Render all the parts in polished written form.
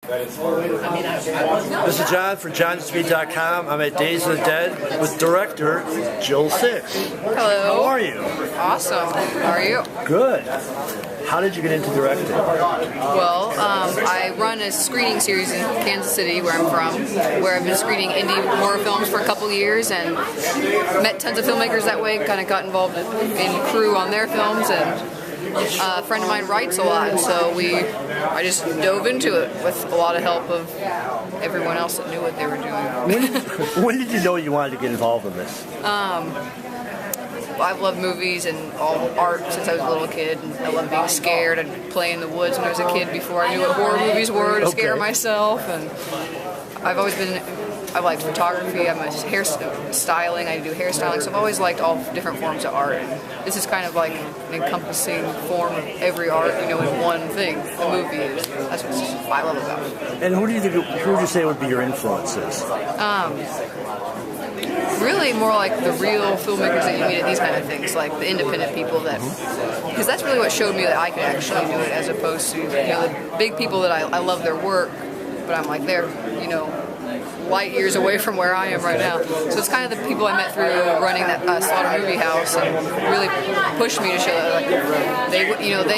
This is John from JohnnySpeed.com. I'm at Days of the Dead with director Jill Sixx. Hello. How are you? Awesome. How are you? Good. How did you get into directing? Well, I run a screening series in Kansas City, where I'm from, where I've been screening indie horror films for a couple years and met tons of filmmakers that way, kind of got involved in crew on their films, and a friend of mine writes a lot, so I just dove into it with a lot of help of everyone else that knew what they were doing. When did you know you wanted to get involved in this? I've loved movies and all art since I was a little kid, and I love being scared. I'd play in the woods when I was a kid before I knew what horror movies were to scare myself, and I've liked photography. I'm a hair styling. I do hairstyling, so I've always liked all different forms of art. And this is kind of like an encompassing form of every art, in one thing. The movie is. That's what I love about it. And who would you say would be your influences? Really more like the real filmmakers that you meet at these kind of things, like the independent people because that's really what showed me that I could actually do it, as opposed to the big people that I love their work, but I'm like they're light years away from where I am right now. So it's kind of the people I met through running that Slaughter Movie House, and really pushed me to show that they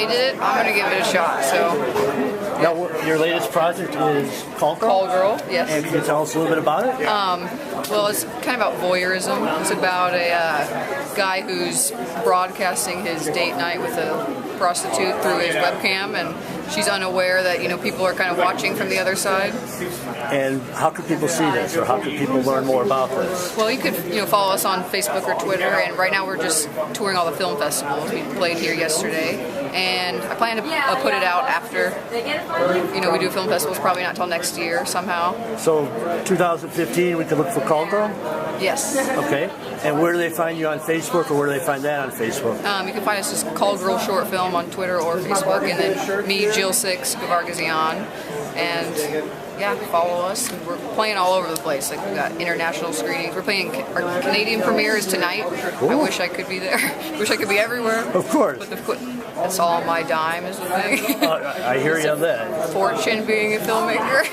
did it. I'm going to give it a shot. So. Now, your latest project is Call Girl? Call Girl, yes. And can you tell us a little bit about it? Well, it's kind of about voyeurism. It's about a guy who's broadcasting his date night with a prostitute through his webcam, and she's unaware that people are kind of watching from the other side. And how could people see this, or how could people learn more about this? Well, you could follow us on Facebook or Twitter, and right now we're just touring all the film festivals. We played here yesterday, and I plan to put it out after we do film festivals, probably not until next year somehow. So 2015 we could look for Call Girl? Yes. Okay. And where do they find you on Facebook, or where do they find that on Facebook? You can find us just Call Girl Short Film on Twitter or Facebook, and then me, Jill Sixx, Gavargazian, and follow us. We're playing all over the place. Like, we've got international screenings. We're playing our Canadian premiere is tonight. Cool. I wish I could be there. Wish I could be everywhere. Of course. But that's all on my dime, is the thing. I hear you on that. Fortune being a filmmaker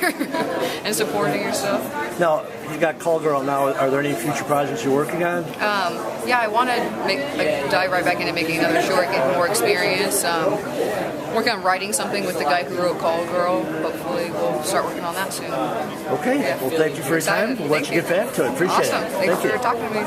and supporting yourself. Now, you got Call Girl now. Are there any future projects you're working on? I want to dive right back into making another short, get more experience. Working on writing something with the guy who wrote Call Girl. Hopefully we'll start working on that soon. Okay. Well, thank you for your time. We'll let you get back to it. Appreciate it. Awesome. Thanks for talking to me.